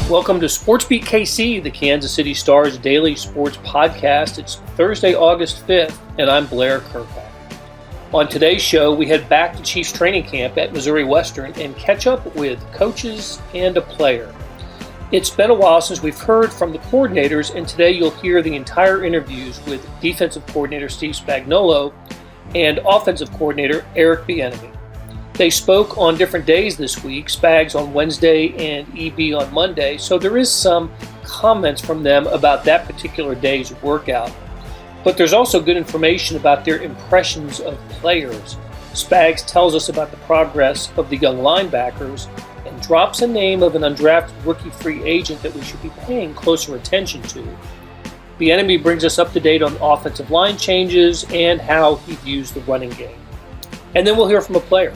Welcome to SportsBeat KC, the Kansas City Star's daily sports podcast. It's Thursday, August 5th, and I'm Blair Kirkhoff. On today's show, we head back to Chiefs training camp at Missouri Western and catch up with coaches and a player. It's been a while since we've heard from the coordinators, and today you'll hear the entire interviews with defensive coordinator Steve Spagnuolo and offensive coordinator Eric Bieniemy. They spoke on different days this week, Spags on Wednesday and EB on Monday, so there is some comments from them about that particular day's workout. But there's also good information about their impressions of players. Spags tells us about the progress of the young linebackers and drops a name of an undrafted rookie free agent that we should be paying closer attention to. Bieniemy brings us up to date on offensive line changes and how he views the running game. And then we'll hear from a player.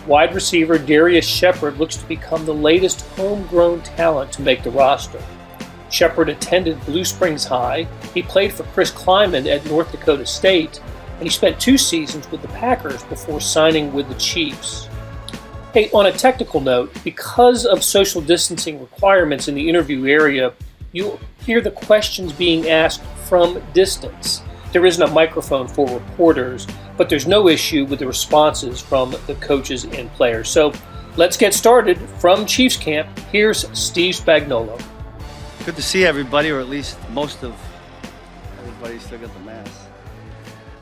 Wide receiver Darius Shepard looks to become the latest homegrown talent to make the roster. Shepard attended Blue Springs High, he played for Chris Klieman at North Dakota State, and he spent 2 seasons with the Packers before signing with the Chiefs. Hey, on a technical note, because of social distancing requirements in the interview area, you'll hear the questions being asked from distance. There isn't a microphone for reporters, but there's no issue with the responses from the coaches and players. So let's get started from Chiefs camp. Here's Steve Spagnuolo. Good to see everybody, or at least most of everybody still got the mask.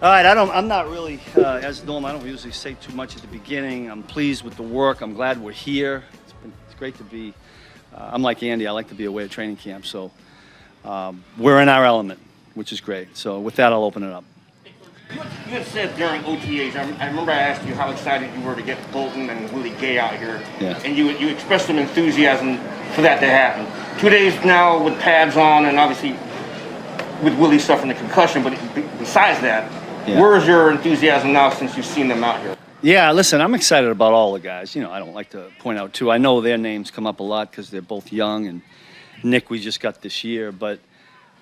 All right, I'm not really, as normal, I don't usually say too much at the beginning. I'm pleased with the work. I'm glad we're here. It's great to be, I'm like Andy, I like to be away at training camp. So we're in our element, which is great. So with that, I'll open it up. You had said during OTAs, I remember I asked you how excited you were to get Bolton and Willie Gay out here. Yeah. And you expressed some enthusiasm for that to happen. 2 days now with pads on and obviously with Willie suffering the concussion, but besides that, where's your enthusiasm now since you've seen them out here? Yeah, listen, I'm excited about all the guys. You know, I don't like to point out too. I know their names come up a lot because they're both young, and Nick we just got this year, but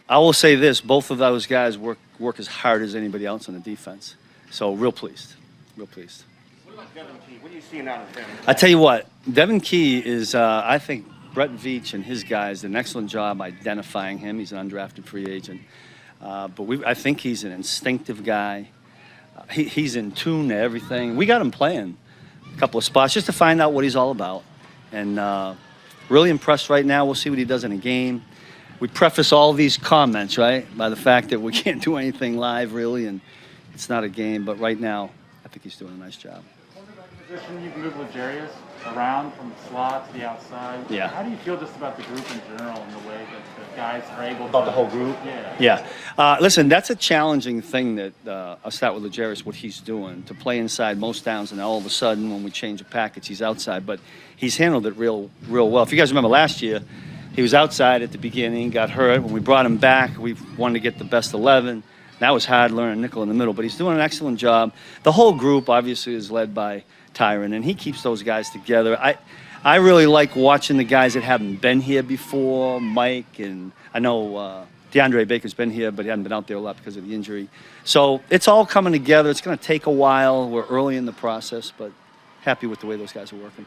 I will say this, both of those guys work as hard as anybody else on the defense. So real pleased. What about Devin Key? What are you seeing out of him? I tell you what, Devin Key is, I think Brett Veach and his guys did an excellent job identifying him. He's an undrafted free agent. But I think he's an instinctive guy. He's in tune to everything. We got him playing a couple of spots just to find out what he's all about. And really impressed right now. We'll see what he does in a game. We preface all these comments, right, by the fact that we can't do anything live, really, and it's not a game. But right now, I think he's doing a nice job. Position you've moved with Darius around from the slot to the outside. Yeah. How do you feel just about the group in general and the way that the guys are able to... About the whole group? Yeah. Yeah. Listen, that's a challenging thing that I'll start with Darius, what he's doing, to play inside most downs, and all of a sudden when we change a package, he's outside. But he's handled it real well. If you guys remember last year, he was outside at the beginning, got hurt. When we brought him back, we wanted to get the best 11. That was hard learning nickel in the middle, but he's doing an excellent job. The whole group obviously is led by Tyron, and he keeps those guys together. I really like watching the guys that haven't been here before, Mike, and I know DeAndre Baker's been here, but he hadn't been out there a lot because of the injury. So it's all coming together. It's going to take a while. We're early in the process, but happy with the way those guys are working.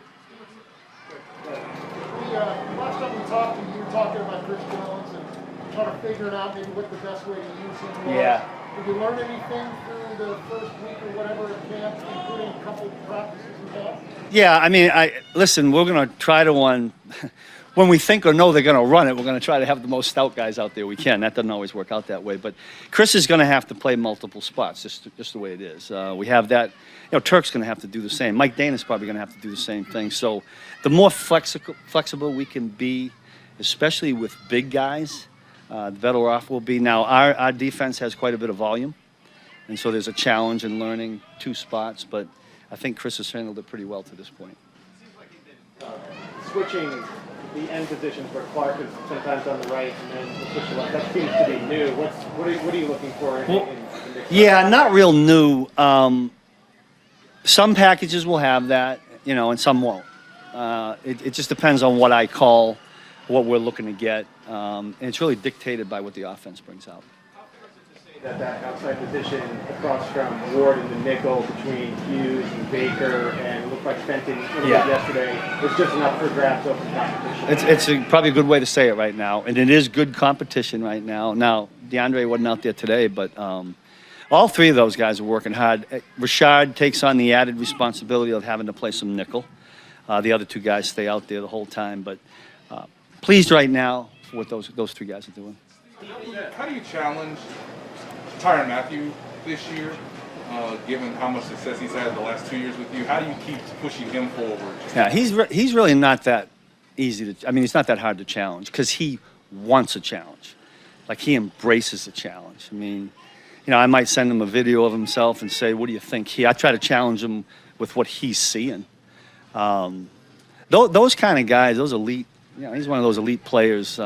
Last time we talked, you were talking about Chris Jones and trying to figure out maybe what the best way to use him was. Yeah. Did you learn anything through the first week or whatever at camp, including a couple of practices and that? Yeah, I mean, listen, we're going to try to when we think or know they're going to run it, we're going to try to have the most stout guys out there we can. That doesn't always work out that way. But Chris is going to have to play multiple spots, just the way it is. We have that. You know, Turk's going to have to do the same. Mike Dana's probably going to have to do the same thing. So the more flexible we can be, especially with big guys, the better off we'll be. Now, our defense has quite a bit of volume, and so there's a challenge in learning 2 spots. But I think Chris has handled it pretty well to this point. Switching the end positions where Clark is sometimes on the right and then the switch to left, that seems to be new. What are you looking for in Yeah, not real new. Some packages will have that, and some won't. It just depends on what I call, what we're looking to get. And it's really dictated by what the offense brings out. How fair is it to say that outside position across from Ward and the nickel between Hughes and Baker, and it looked like Fenton yesterday. It's just enough for grabs open competition. It's probably a good way to say it right now, and it is good competition right now. Now, DeAndre wasn't out there today, but all three of those guys are working hard. Rashard takes on the added responsibility of having to play some nickel. The other two guys stay out there the whole time, but pleased right now for what those three guys are doing. How do you challenge Tyrann Mathieu this year, given how much success he's had the last 2 years with you? How do you keep pushing him forward? Yeah, he's really not that easy to. I mean, it's not that hard to challenge because he wants a challenge. Like, he embraces the challenge. I mean, I might send him a video of himself and say, "What do you think?" I try to challenge him with what he's seeing. Those kind of guys, those elite. He's one of those elite players.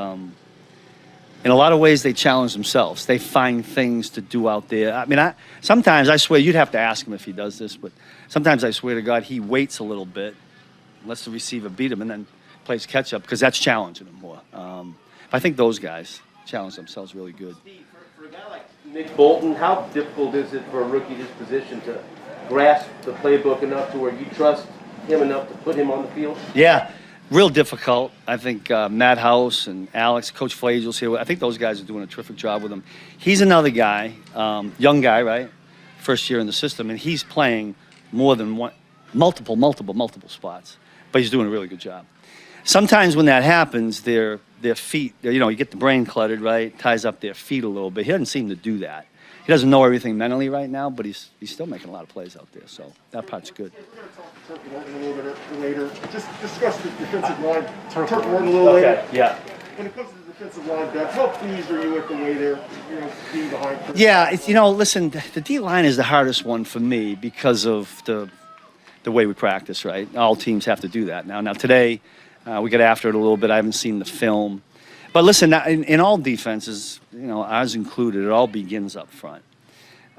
In a lot of ways, they challenge themselves. They find things to do out there. I mean, sometimes I swear, you'd have to ask him if he does this, but sometimes I swear to God, he waits a little bit, lets the receiver beat him, and then plays catch up because that's challenging him more. I think those guys challenge themselves really good. Steve, for a guy like Nick Bolton, how difficult is it for a rookie in this position to grasp the playbook enough to where you trust him enough to put him on the field? Yeah. Real difficult. I think Matt House and Alex, Coach Flagel's here. I think those guys are doing a terrific job with him. He's another guy, young guy, right? First year in the system, and he's playing more than one, multiple spots. But he's doing a really good job. Sometimes when that happens, their feet, you get the brain cluttered, right? Ties up their feet a little bit. He doesn't seem to do that. He doesn't know everything mentally right now, but he's still making a lot of plays out there. So that part's good. We're going to talk to Turk Warden a little bit later. Just discuss the defensive line. Turk Warden a little later. Yeah. When it comes to the defensive line, Beth, how pleased are you with the way they're being behind Chris? Yeah, listen, the D-line is the hardest one for me because of the way we practice, right? All teams have to do that now. Now, today, we got after it a little bit. I haven't seen the film. But listen, in all defenses, ours included, it all begins up front.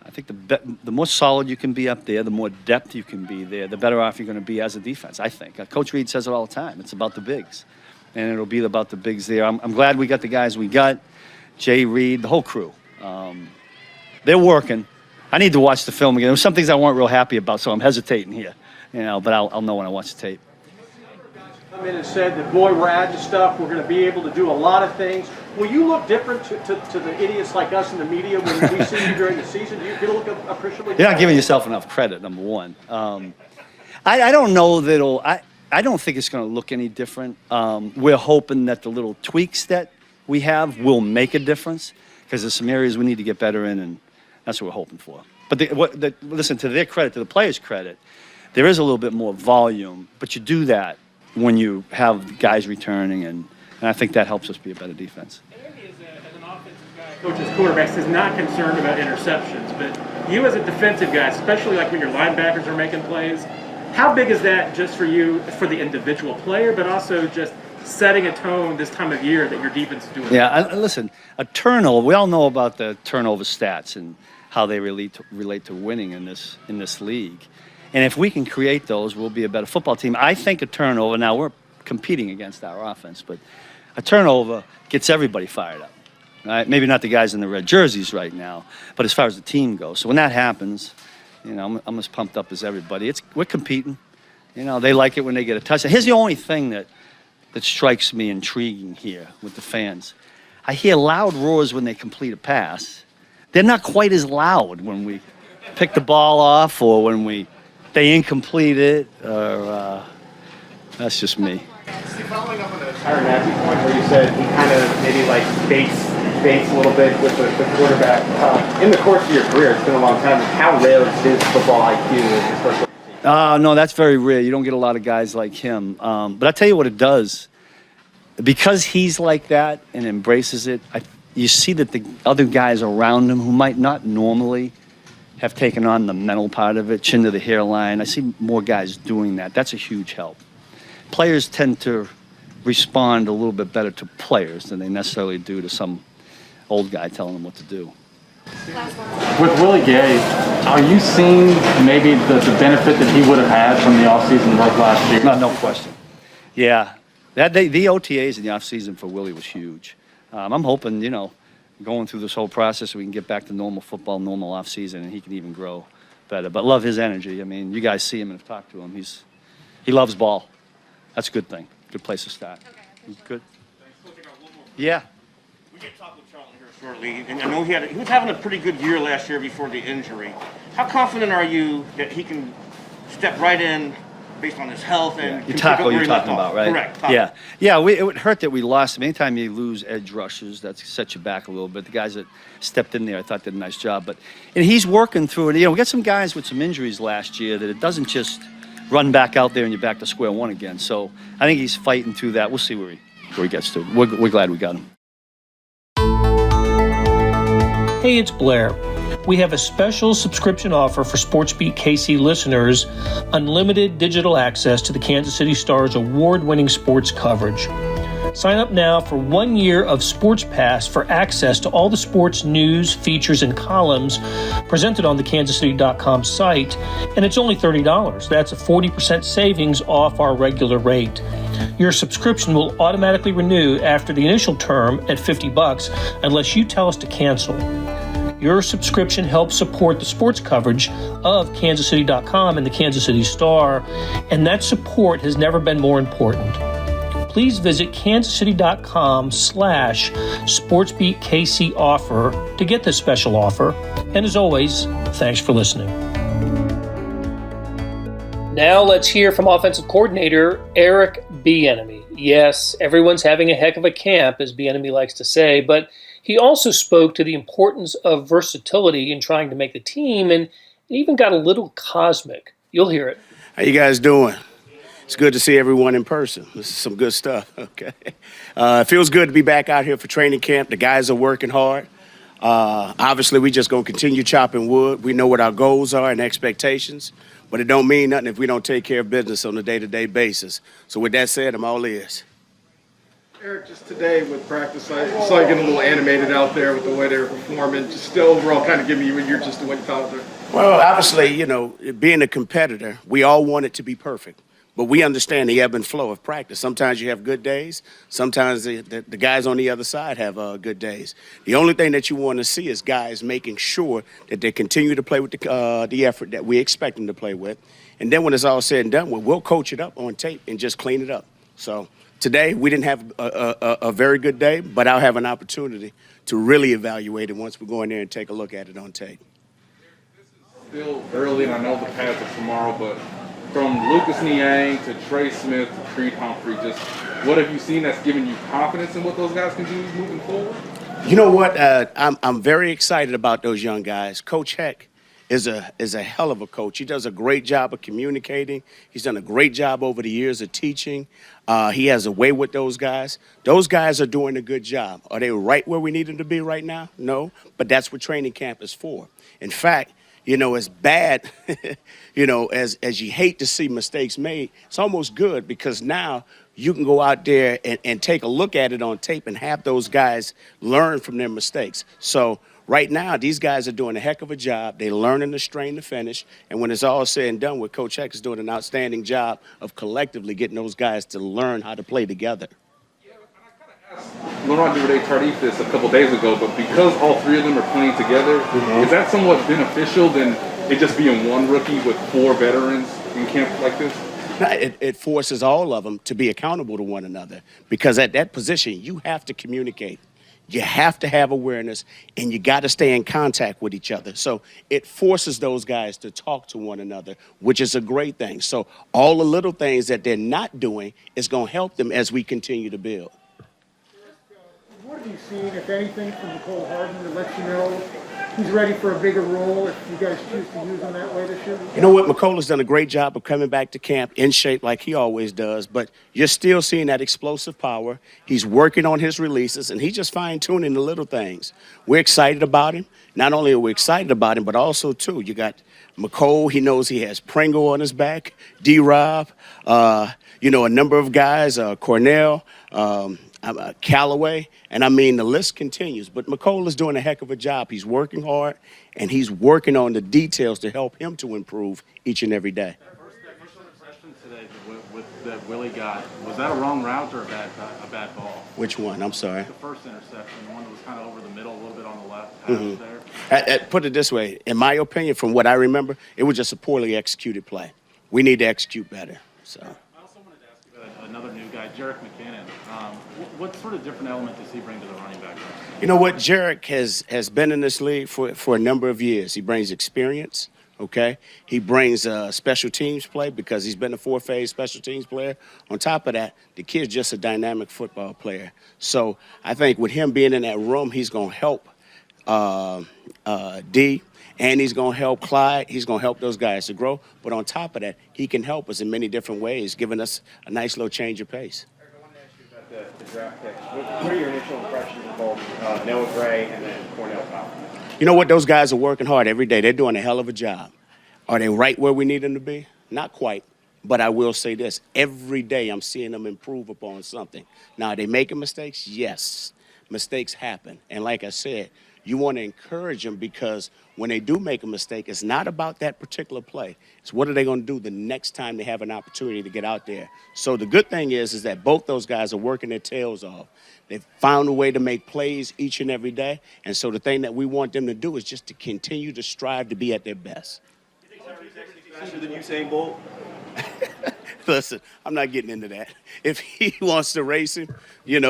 I think the more solid you can be up there, the more depth you can be there, the better off you're going to be as a defense, I think. Coach Reed says it all the time. It's about the bigs. And it'll be about the bigs there. I'm glad we got the guys we got, Jay Reed, the whole crew. They're working. I need to watch the film again. There were some things I weren't real happy about, so I'm hesitating here. But I'll know when I watch the tape. Come in and said that, boy, we're adding stuff. We're going to be able to do a lot of things. Will you look different to the idiots like us in the media when we see you during the season? Do you look appreciably? You're not giving yourself enough credit, number one. I don't know that I don't think it's going to look any different. We're hoping that the little tweaks that we have will make a difference because there's some areas we need to get better in, and that's what we're hoping for. But listen, to their credit, to the players' credit, there is a little bit more volume, but you do that when you have guys returning, and I think that helps us be a better defense. Andy, as an offensive guy, coaches quarterbacks is not concerned about interceptions, but you as a defensive guy, especially like when your linebackers are making plays, how big is that just for you, for the individual player, but also just setting a tone this time of year that your defense is doing? Yeah, listen, a turnover, we all know about the turnover stats and how they relate to winning in this league. And if we can create those, we'll be a better football team. I think a turnover, now we're competing against our offense, but a turnover gets everybody fired up. Right? Maybe not the guys in the red jerseys right now, but as far as the team goes. So when that happens, I'm as pumped up as everybody. We're competing. They like it when they get a touchdown. Here's the only thing that strikes me intriguing here with the fans. I hear loud roars when they complete a pass. They're not quite as loud when we pick the ball off or when they incomplete it, or that's just me. Steve, following up on the Tyrann Mathieu point where you said he kind of maybe like baits a little bit with the quarterback. In the course of your career, it's been a long time. How rare is his football IQ? No, that's very rare. You don't get a lot of guys like him. But I tell you what it does. Because he's like that and embraces it, you see that the other guys around him who might not normally have taken on the mental part of it, chin to the hairline. I see more guys doing that. That's a huge help. Players tend to respond a little bit better to players than they necessarily do to some old guy telling them what to do. With Willie Gay, are you seeing maybe the benefit that he would have had from the offseason like last year? No question. Yeah, the OTAs in the offseason for Willie was huge. I'm hoping, going through this whole process so we can get back to normal football, normal off season, and he can even grow better. But love his energy. I mean, you guys see him and have talked to him. He loves ball. That's a good thing. Good place to start. Okay. Good. Yeah. We get talk with Charlie here shortly, and I know he was having a pretty good year last year before the injury. How confident are you that he can step right in based on his health and you're talking about, right? Correct. Yeah. It would hurt that we lost him. Anytime you lose edge rushers, that sets you back a little bit. The guys that stepped in there, I thought did a nice job. And he's working through it. We got some guys with some injuries last year that it doesn't just run back out there and you're back to square one again. So I think he's fighting through that. We'll see where he gets to. We're glad we got him. Hey, it's Blair. We have a special subscription offer for SportsBeat KC listeners, unlimited digital access to the Kansas City Star's award-winning sports coverage. Sign up now for 1 year of Sports Pass for access to all the sports news, features, and columns presented on the kansascity.com site, and it's only $30. That's a 40% savings off our regular rate. Your subscription will automatically renew after the initial term at $50 unless you tell us to cancel. Your subscription helps support the sports coverage of kansascity.com and the Kansas City Star, and that support has never been more important. Please visit kansascity.com/SportsBeatKC offer to get this special offer. And as always, thanks for listening. Now let's hear from offensive coordinator Eric Bieniemy. Yes, everyone's having a heck of a camp, as Bieniemy likes to say, but he also spoke to the importance of versatility in trying to make the team, and even got a little cosmic. You'll hear it. How you guys doing? It's good to see everyone in person. This is some good stuff, okay? It feels good to be back out here for training camp. The guys are working hard. Obviously, we just going to continue chopping wood. We know what our goals are and expectations, but it don't mean nothing if we don't take care of business on a day-to-day basis. So with that said, I'm all ears. Eric, just today with practice, I saw you getting a little animated out there with the way they were performing. Just still overall kind of giving you your just what you thought there. Well, obviously, being a competitor, we all want it to be perfect. But we understand the ebb and flow of practice. Sometimes you have good days. Sometimes the guys on the other side have good days. The only thing that you want to see is guys making sure that they continue to play with the effort that we expect them to play with. And then when it's all said and done, we'll coach it up on tape and just clean it up. So today, we didn't have a very good day, but I'll have an opportunity to really evaluate it once we go in there and take a look at it on tape. This is still early, and I know the pads are tomorrow, but from Lucas Niang to Trey Smith to Creed Humphrey, just what have you seen that's giving you confidence in what those guys can do moving forward? You know what? I'm very excited about those young guys. Coach Heck is a hell of a coach. He does a great job of communicating. He's done a great job over the years of teaching. He has a way with those guys. Those guys are doing a good job. Are they right where we need them to be right now? No, but that's what training camp is for. In fact, as bad, as you hate to see mistakes made, it's almost good because now you can go out there and take a look at it on tape and have those guys learn from their mistakes. So right now, these guys are doing a heck of a job. They're learning the strain to finish. And when it's all said and done, with Coach Heck is doing an outstanding job of collectively getting those guys to learn how to play together. Laurent Duvernay-Tardif this a couple days ago, but because all three of them are playing together, is that somewhat beneficial than it just being one rookie with four veterans in camp like this? It forces all of them to be accountable to one another because at that position, you have to communicate. You have to have awareness, and you got to stay in contact with each other. So it forces those guys to talk to one another, which is a great thing. So all the little things that they're not doing is going to help them as we continue to build. What have you seen, if anything, from Nicole Harden that lets you know he's ready for a bigger role if you guys choose to use him that way this year? You know what? McCullough's done a great job of coming back to camp in shape like he always does, but you're still seeing that explosive power. He's working on his releases, and he's just fine-tuning the little things. We're excited about him. Not only are we excited about him, but also, too, you got McColl. He knows he has Pringle on his back, D-Rob, a number of guys, Cornell, Callaway, and I mean the list continues. But McColl is doing a heck of a job. He's working hard, and he's working on the details to help him to improve each and every day. That first interception today that Willie got, was that a wrong route or a bad ball? Which one? I'm sorry. The first interception, the one that was kind of over the middle a little bit. there? Put it this way, in my opinion, from what I remember, it was just a poorly executed play. We need to execute better. So. I also wanted to ask you about another new guy, Jarek McKinnon. What sort of different element does he bring to the running back? You know what? Jarek has been in this league for a number of years. He brings experience, okay? He brings special teams play because he's been a four-phase special teams player. On top of that, the kid's just a dynamic football player. So I think with him being in that room, he's going to help D, and he's going to help Clyde. He's going to help those guys to grow. But on top of that, he can help us in many different ways, giving us a nice little change of pace. Eric, I wanted to ask you about the draft picks. What are your initial impressions of both Noah Gray and then Cornell Powell? You know what? Those guys are working hard every day. They're doing a hell of a job. Are they right where we need them to be? Not quite. But I will say this. Every day I'm seeing them improve upon something. Now, are they making mistakes? Yes. Mistakes happen. And like I said, you want to encourage them because when they do make a mistake, it's not about that particular play. It's what are they going to do the next time they have an opportunity to get out there. So the good thing is that both those guys are working their tails off. They've found a way to make plays each and every day. And so the thing that we want them to do is just to continue to strive to be at their best. You think Tyrese actually faster than Usain Bolt? Listen, I'm not getting into that. If he wants to race him,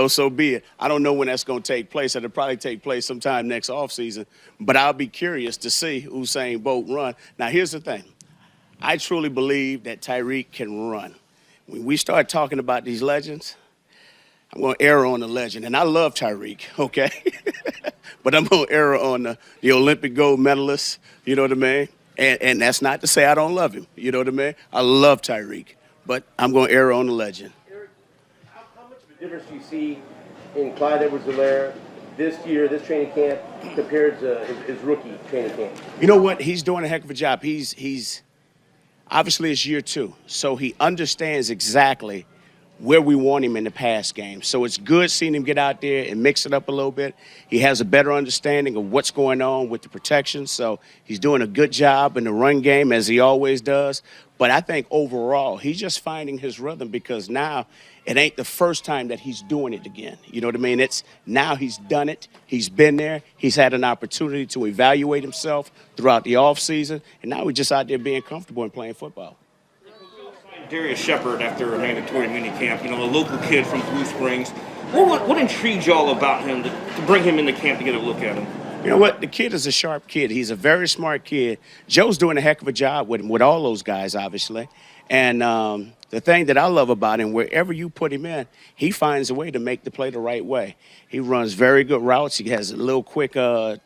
so be it. I don't know when that's going to take place. It'll probably take place sometime next offseason. But I'll be curious to see Usain Bolt run. Now, here's the thing. I truly believe that Tyreek can run. When we start talking about these legends, I'm going to err on the legend. And I love Tyreek, okay? But I'm going to err on the Olympic gold medalist, you know what I mean? And that's not to say I don't love him, you know what I mean? I love Tyreek. But I'm going to err on the legend. Eric, how much of a difference do you see in Clyde Edwards-Helaire this year, this training camp, compared to his rookie training camp? You know what? He's doing a heck of a job. He's obviously it's year 2, so he understands exactly where we want him in the pass game. So it's good seeing him get out there and mix it up a little bit. He has a better understanding of what's going on with the protection, so he's doing a good job in the run game, as he always does. But I think overall, he's just finding his rhythm because now it ain't the first time that he's doing it again. You know what I mean? It's now he's done it. He's been there. He's had an opportunity to evaluate himself throughout the offseason, and now he's just out there being comfortable and playing football. Darius Shepard after a mandatory minicamp, a local kid from Blue Springs. What intrigued y'all about him to bring him into camp to get a look at him? You know what? The kid is a sharp kid. He's a very smart kid. Joe's doing a heck of a job with him, with all those guys, obviously. And the thing that I love about him, wherever you put him in, he finds a way to make the play the right way. He runs very good routes. He has a little quick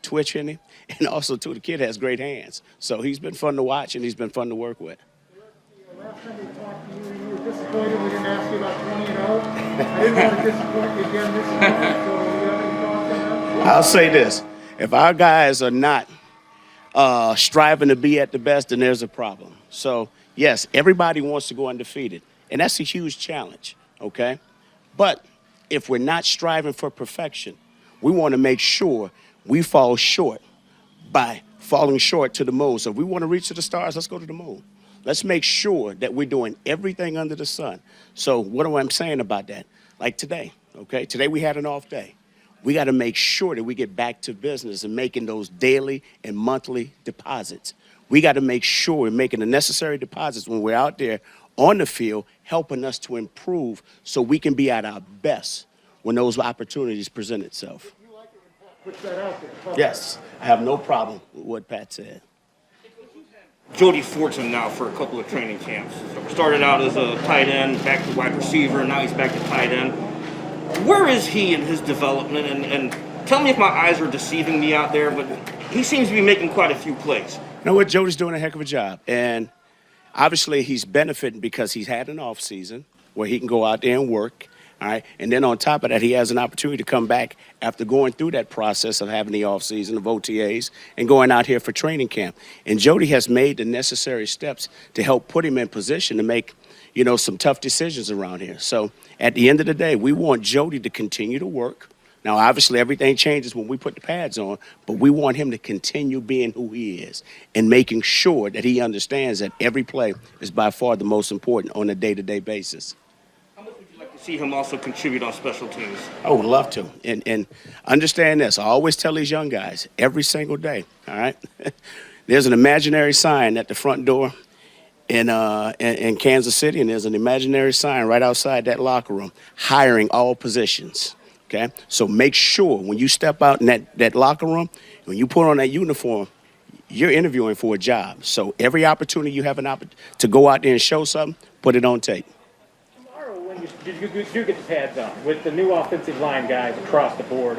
twitch in him. And also, too, the kid has great hands. So he's been fun to watch, and he's been fun to work with. Last time we talked to you, you were disappointed we didn't ask you about 20-0. I didn't want to disappoint you again this time, so you have any thoughts on that? I'll say this. If our guys are not striving to be at the best, then there's a problem. So, yes, everybody wants to go undefeated, and that's a huge challenge, okay? But if we're not striving for perfection, we want to make sure we fall short by falling short to the moon. So if we want to reach to the stars, let's go to the moon. Let's make sure that we're doing everything under the sun. So what am I saying about that? Like today, okay? Today we had an off day. We got to make sure that we get back to business and making those daily and monthly deposits. We got to make sure we're making the necessary deposits when we're out there on the field, helping us to improve so we can be at our best when those opportunities present itself. You like it when Pat puts that out there. Yes, I have no problem with what Pat said. Jody Fortson now for a couple of training camps. So started out as a tight end, back to wide receiver, and now he's back to tight end. Where is he in his development? And tell me if my eyes are deceiving me out there, but he seems to be making quite a few plays. You know what? Jody's doing a heck of a job. And obviously he's benefiting because he's had an off season where he can go out there and work. All right. And then on top of that, he has an opportunity to come back after going through that process of having the offseason of OTAs and going out here for training camp. And Jody has made the necessary steps to help put him in position to make, some tough decisions around here. So at the end of the day, we want Jody to continue to work. Now, obviously, everything changes when we put the pads on, but we want him to continue being who he is and making sure that he understands that every play is by far the most important on a day-to-day basis. How much would you like See him also contribute on special teams. I would love to. And understand this. I always tell these young guys every single day, all right? There's an imaginary sign at the front door in Kansas City, and there's an imaginary sign right outside that locker room, hiring all positions, okay? So make sure when you step out in that locker room, when you put on that uniform, you're interviewing for a job. So every opportunity you have to go out there and show something, put it on tape. When you do get the pads on with the new offensive line guys across the board,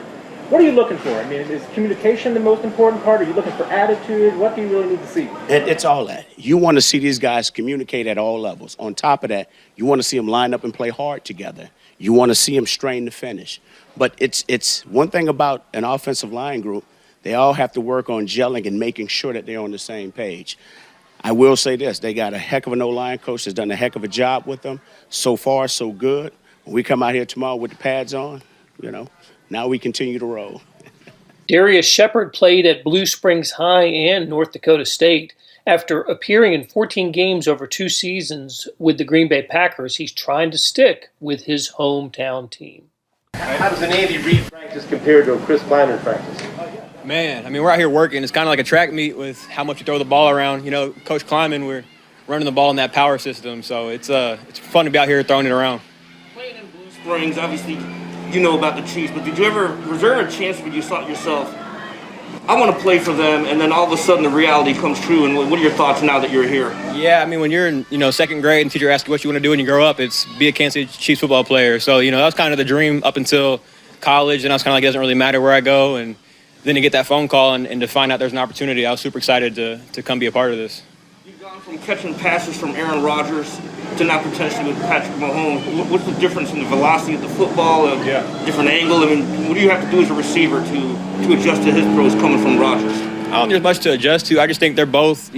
what are you looking for? I mean, is communication the most important part? Are you looking for attitude? What do you really need to see? It's all that. You want to see these guys communicate at all levels. On top of that, you want to see them line up and play hard together. You want to see them strain to finish. But it's one thing about an offensive line group, they all have to work on gelling and making sure that they're on the same page. I will say this, they got a heck of an O-line coach that's done a heck of a job with them. So far, so good. When we come out here tomorrow with the pads on, now we continue to roll. Darius Shepard played at Blue Springs High and North Dakota State. After appearing in 14 games over 2 seasons with the Green Bay Packers, he's trying to stick with his hometown team. How does an Andy Reid practice compare to a Chris Klieman practice? Man, I mean, we're out here working. It's kind of like a track meet with how much you throw the ball around. Coach Klieman, we're running the ball in that power system, so it's fun to be out here throwing it around. Playing in Blue Springs, obviously, you know about the Chiefs, but was there a chance where you thought yourself, I want to play for them, and then all of a sudden the reality comes true, and what are your thoughts now that you're here? Yeah, I mean, when you're in, second grade and teacher asks you what you want to do when you grow up, it's be a Kansas City Chiefs football player. So, that was kind of the dream up until college, and I was kind of like, it doesn't really matter where I go, and then to get that phone call and to find out there's an opportunity, I was super excited to come be a part of this. You've gone from catching passes from Aaron Rodgers to now potentially with Patrick Mahomes. What's the difference in the velocity of the football, different angle? I mean, what do you have to do as a receiver to adjust to his throws coming from Rodgers? I don't think there's much to adjust to. I just think they're both,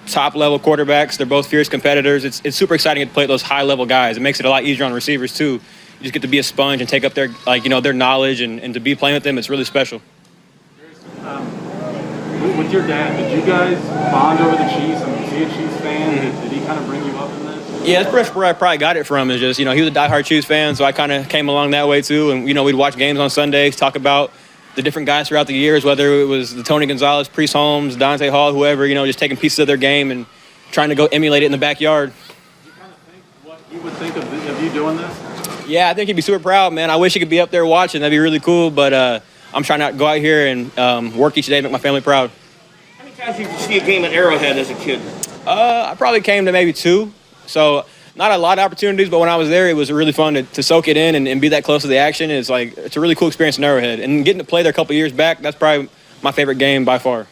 top-level quarterbacks. They're both fierce competitors. It's super exciting to play those high-level guys. It makes it a lot easier on receivers, too. You just get to be a sponge and take up their, their knowledge, and to be playing with them, it's really special. With your dad, did you guys bond over the Chiefs? I mean, is he a Chiefs fan? Did he kind of bring you up in this? Yeah, that's where I probably got it from. Is just, he was a diehard Chiefs fan, so I kind of came along that way too. And, we'd watch games on Sundays, talk about the different guys throughout the years, whether it was the Tony Gonzalez, Priest Holmes, Dante Hall, whoever, just taking pieces of their game and trying to go emulate it in the backyard. Do you kind of think what he would think of you doing this? Yeah, I think he'd be super proud, man. I wish he could be up there watching. That'd be really cool, but I'm trying to go out here and work each day, make my family proud. How many times did you see a game at Arrowhead as a kid? I probably came to maybe 2, so not a lot of opportunities, but when I was there, it was really fun to soak it in and be that close to the action. It's a really cool experience in Arrowhead. And getting to play there a couple years back, that's probably my favorite game by far.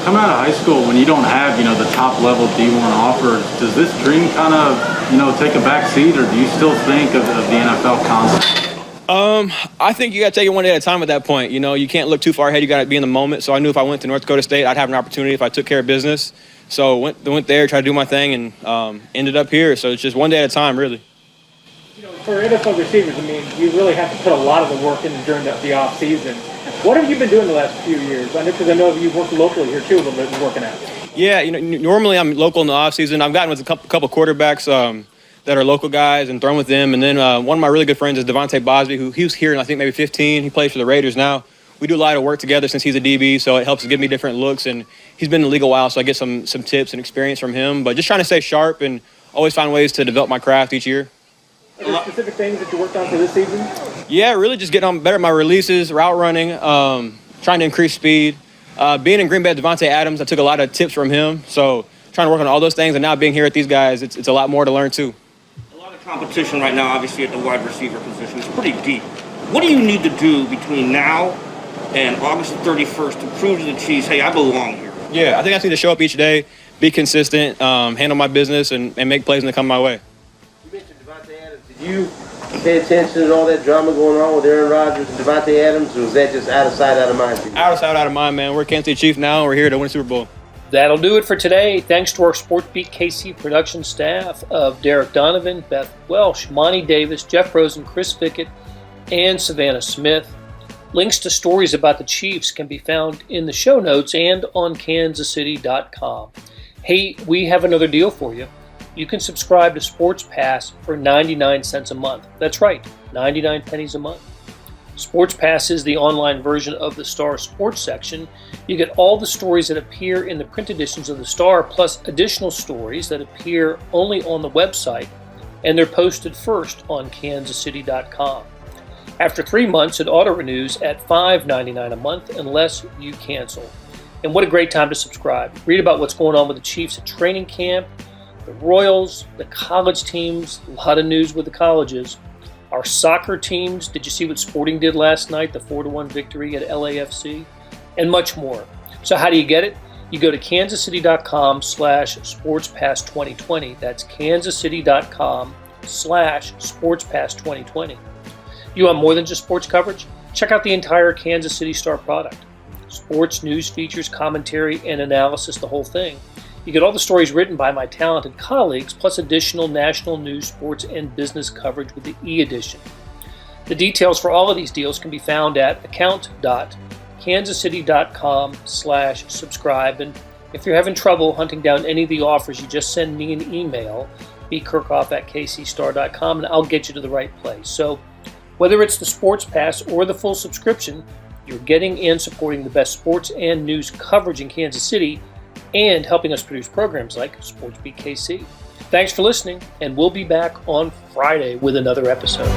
Coming out of high school, when you don't have, the top-level D1 offer, does this dream kind of, take a back seat, or do you still think of the NFL concept? I think you got to take it one day at a time at that point. You can't look too far ahead. You got to be in the moment. So I knew if I went to North Dakota State, I'd have an opportunity if I took care of business. So went there, tried to do my thing, and ended up here. So it's just one day at a time, really. For NFL receivers, I mean, you really have to put a lot of the work in during the off season. What have you been doing the last few years? Because I know you've worked locally here too a little bit, working out. Yeah, normally I'm local in the off season. I've gotten with a couple quarterbacks that are local guys and thrown with them. And then one of my really good friends is Devontae Bosby, who he was here in I think maybe 15. He plays for the Raiders now. We do a lot of work together since he's a DB, so it helps give me different looks. And he's been in the league a while, so I get some tips and experience from him. But just trying to stay sharp and always find ways to develop my craft each year. Are there specific things that you worked on for this season? Yeah, really just getting on better at my releases, route running, trying to increase speed. Being in Green Bay with Devontae Adams, I took a lot of tips from him. So trying to work on all those things. And now being here at these guys, it's a lot more to learn too. Competition right now, obviously, at the wide receiver position is pretty deep. What do you need to do between now and August 31st to prove to the Chiefs, hey, I belong here? Yeah, I think I just need to show up each day, be consistent, handle my business, and make plays when they come my way. You mentioned Devontae Adams. Did you pay attention to all that drama going on with Aaron Rodgers and Devontae Adams, or was that just out of sight, out of mind for you? Out of sight, out of mind, man. We're Kansas City Chiefs now, and we're here to win the Super Bowl. That'll do it for today. Thanks to our SportsBeat KC production staff of Derek Donovan, Beth Welsh, Monty Davis, Jeff Rosen, Chris Fickett, and Savannah Smith. Links to stories about the Chiefs can be found in the show notes and on kansascity.com. Hey, we have another deal for you. you can subscribe to Sports Pass for 99 cents a month. That's right, 99 pennies a month. Sports Pass is the online version of the Star Sports section. You get all the stories that appear in the print editions of the Star, plus additional stories that appear only on the website, and they're posted first on kansascity.com. After 3 months, it auto-renews at $5.99 a month unless you cancel. And what a great time to subscribe. Read about what's going on with the Chiefs at training camp, the Royals, the college teams, a lot of news with the colleges. Our soccer teams, did you see what Sporting did last night, the 4-1 victory at LAFC? And much more. So how do you get it? You go to kansascity.com/sportspass2020. That's kansascity.com/sportspass2020. You want more than just sports coverage? Check out the entire Kansas City Star product. Sports, news, features, commentary, and analysis, the whole thing. You get all the stories written by my talented colleagues, plus additional national news, sports, and business coverage with the e-edition. The details for all of these deals can be found at account.kansascity.com/subscribe. And if you're having trouble hunting down any of the offers, you just send me an email, bkirkhoff@kcstar.com, and I'll get you to the right place. So whether it's the Sports Pass or the full subscription, you're getting and supporting the best sports and news coverage in Kansas City, and helping us produce programs like SportsBeat KC. Thanks for listening, and we'll be back on Friday with another episode.